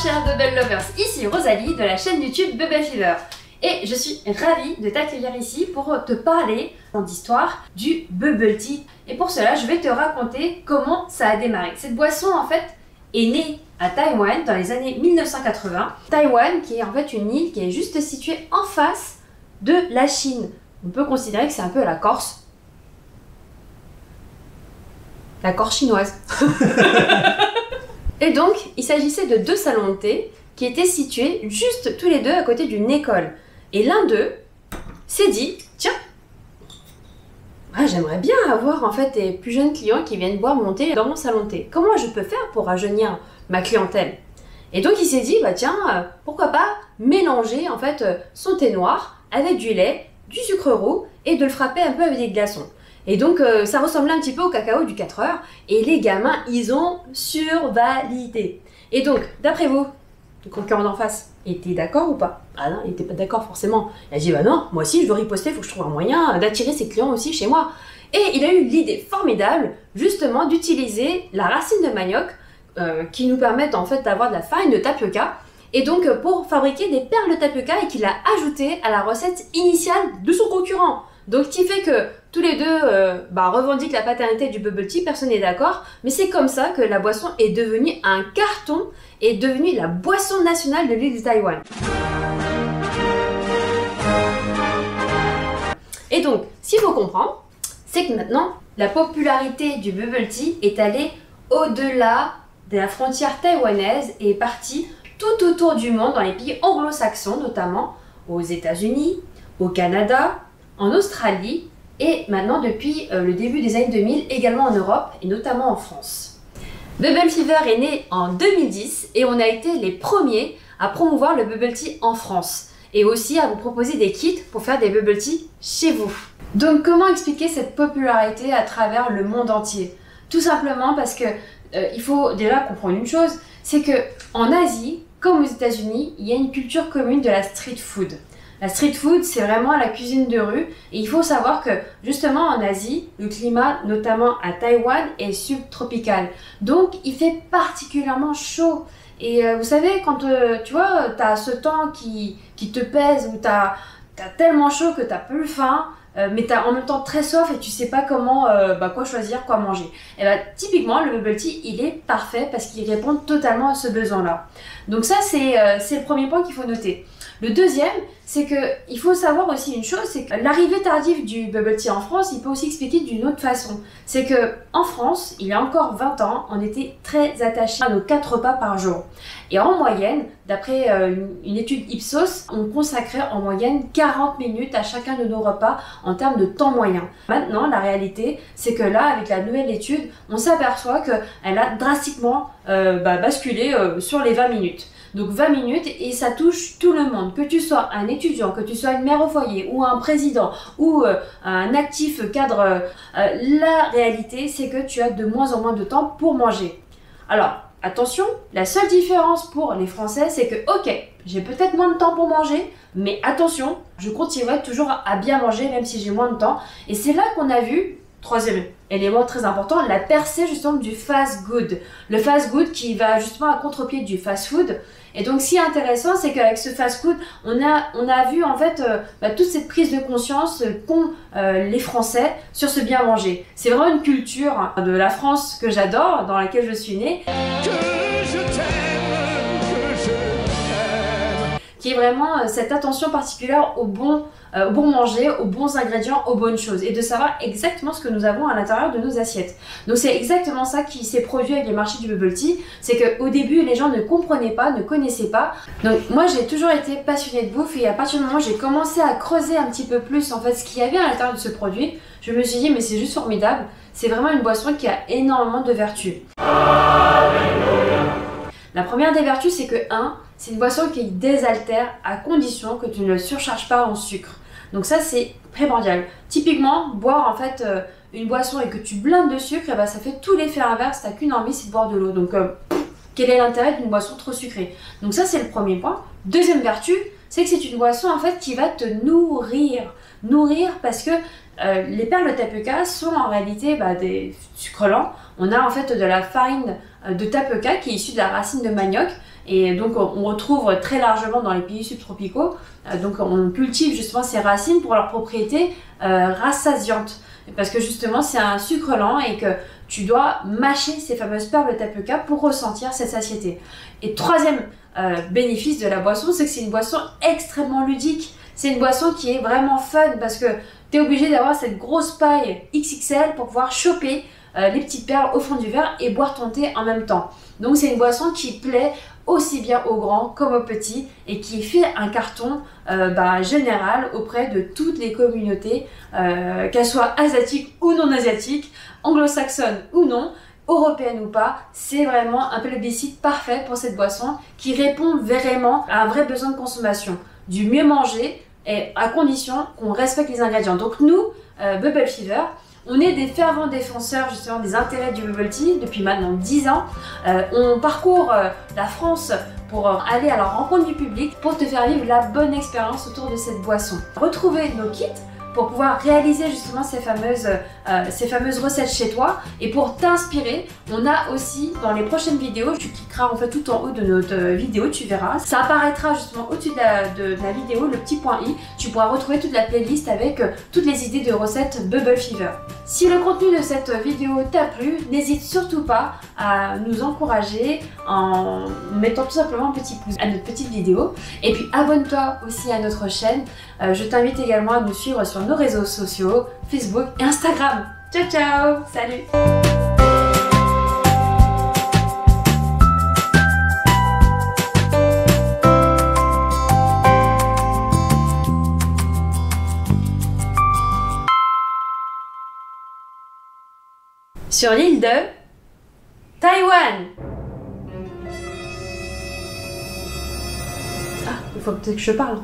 chers Bubble Lovers, ici Rosalie de la chaîne YouTube Bubble Fever. Et je suis ravie de t'accueillir ici pour te parler d'histoire du Bubble Tea. Et pour cela, je vais te raconter comment ça a démarré. Cette boisson, en fait, est née à Taïwan dans les années 1980. Taïwan, qui est en fait une île qui est juste située en face de la Chine. On peut considérer que c'est un peu la Corse. La Corse chinoise. Et donc, il s'agissait de deux salons de thé qui étaient situés juste tous les deux à côté d'une école. Et l'un d'eux s'est dit, tiens, j'aimerais bien avoir en fait des plus jeunes clients qui viennent boire mon thé dans mon salon de thé. Comment je peux faire pour rajeunir ma clientèle? Et donc il s'est dit, tiens, pourquoi pas mélanger en fait son thé noir avec du lait, du sucre roux et de le frapper un peu avec des glaçons. Et donc ça ressemblait un petit peu au cacao du 4 heures et les gamins, ils ont survalidé. Et donc, d'après vous, le concurrent d'en face était d'accord ou pas? Ah non, il n'était pas d'accord forcément. Il a dit, non, moi aussi je veux riposter, il faut que je trouve un moyen d'attirer ses clients aussi chez moi. Et il a eu l'idée formidable, justement, d'utiliser la racine de manioc qui nous permettent en fait d'avoir de la farine de tapioca. Et donc pour fabriquer des perles de tapioca et qu'il a ajouté à la recette initiale de son concurrent. Donc, ce qui fait que tous les deux revendiquent la paternité du bubble tea, personne n'est d'accord, mais c'est comme ça que la boisson est devenue un carton et est devenue la boisson nationale de l'île de Taïwan. Et donc, ce qu'il faut comprendre, c'est que maintenant, la popularité du bubble tea est allée au-delà de la frontière taïwanaise et est partie tout autour du monde, dans les pays anglo-saxons notamment, aux États-Unis, au Canada, en Australie et maintenant depuis le début des années 2000 également en Europe et notamment en France. Bubble Fever est né en 2010 et on a été les premiers à promouvoir le bubble tea en France et aussi à vous proposer des kits pour faire des bubble tea chez vous. Donc comment expliquer cette popularité à travers le monde entier? Tout simplement parce que il faut déjà comprendre une chose, c'est que en Asie comme aux États-Unis, il y a une culture commune de la street food. La street food, c'est vraiment la cuisine de rue et il faut savoir que justement en Asie, le climat, notamment à Taïwan, est subtropical. Donc il fait particulièrement chaud. Et vous savez, quand tu vois, tu as ce temps qui te pèse ou tu as tellement chaud que tu n'as plus faim, mais tu as en même temps très soif et tu sais pas comment, quoi choisir, quoi manger. Et typiquement, le bubble tea, il est parfait parce qu'il répond totalement à ce besoin-là. Donc ça, c'est le premier point qu'il faut noter. Le deuxième, c'est qu'il faut savoir aussi une chose, c'est que l'arrivée tardive du bubble tea en France, il peut aussi expliquer d'une autre façon. C'est que en France, il y a encore 20 ans, on était très attachés à nos 4 repas par jour. Et en moyenne, d'après une étude Ipsos, on consacrait en moyenne 40 minutes à chacun de nos repas en termes de temps moyen. Maintenant, la réalité, c'est que là, avec la nouvelle étude, on s'aperçoit qu'elle a drastiquement basculé sur les 20 minutes. Donc 20 minutes et ça touche tout le monde, que tu sois un étudiant, que tu sois une mère au foyer ou un président ou un actif cadre. La réalité, c'est que tu as de moins en moins de temps pour manger. Alors, attention, la seule différence pour les Français, c'est que, ok, j'ai peut-être moins de temps pour manger, mais attention, je continuerai toujours à bien manger même si j'ai moins de temps. Et c'est là qu'on a vu, troisième élément très important, la percée justement du fast good. Le fast good qui va justement à contre-pied du fast food. Et donc ce qui est intéressant, c'est qu'avec ce fast food, on a vu en fait toute cette prise de conscience qu'ont les Français sur ce bien manger. C'est vraiment une culture de la France que j'adore, dans laquelle je suis née. Qui est vraiment cette attention particulière au bon manger, aux bons ingrédients, aux bonnes choses et de savoir exactement ce que nous avons à l'intérieur de nos assiettes. Donc c'est exactement ça qui s'est produit avec les marchés du bubble tea, c'est qu'au début les gens ne comprenaient pas, ne connaissaient pas. Donc moi j'ai toujours été passionnée de bouffe et à partir du moment où j'ai commencé à creuser un petit peu plus en fait ce qu'il y avait à l'intérieur de ce produit, je me suis dit mais c'est juste formidable, c'est vraiment une boisson qui a énormément de vertus. La première des vertus, c'est que c'est une boisson qui désaltère à condition que tu ne le surcharges pas en sucre. Donc ça, c'est primordial. Typiquement, boire en fait une boisson et que tu blindes de sucre, ça fait tout l'effet inverse, tu n'as qu'une envie, c'est de boire de l'eau. Donc quel est l'intérêt d'une boisson trop sucrée? Donc ça, c'est le premier point. Deuxième vertu, c'est que c'est une boisson en fait qui va te nourrir. nourrir parce que les perles de tapioca sont en réalité des sucres lents. On a en fait de la farine de tapioca qui est issue de la racine de manioc et donc on retrouve très largement dans les pays subtropicaux. Donc on cultive justement ces racines pour leurs propriétés rassasiantes parce que justement c'est un sucre lent et que tu dois mâcher ces fameuses perles de tapioca pour ressentir cette satiété. Et troisième bénéfice de la boisson, c'est que c'est une boisson extrêmement ludique. C'est une boisson qui est vraiment fun parce que tu es obligé d'avoir cette grosse paille XXL pour pouvoir choper les petites perles au fond du verre et boire ton thé en même temps. Donc c'est une boisson qui plaît aussi bien aux grands comme aux petits et qui fait un carton général auprès de toutes les communautés, qu'elles soient asiatiques ou non asiatiques, anglo-saxonnes ou non, européenne ou pas. C'est vraiment un plébiscite parfait pour cette boisson qui répond vraiment à un vrai besoin de consommation, du mieux manger et à condition qu'on respecte les ingrédients. Donc nous, Bubble Fever, on est des fervents défenseurs justement des intérêts du bubble tea depuis maintenant 10 ans. On parcourt la France pour aller à la rencontre du public pour te faire vivre la bonne expérience autour de cette boisson. Retrouvez nos kits pour pouvoir réaliser justement ces fameuses recettes chez toi. Et pour t'inspirer, on a aussi dans les prochaines vidéos, tu cliqueras en fait tout en haut de notre vidéo, tu verras, ça apparaîtra justement au-dessus de la vidéo, le petit point i, tu pourras retrouver toute la playlist avec toutes les idées de recettes Bubble Fever. Si le contenu de cette vidéo t'a plu, n'hésite surtout pas à nous encourager en mettant tout simplement un petit pouce à notre petite vidéo. Et puis abonne-toi aussi à notre chaîne. Je t'invite également à nous suivre sur nos réseaux sociaux, Facebook et Instagram. Ciao ciao, salut! Sur l'île de Taïwan. Ah, il faut peut-être que je parle.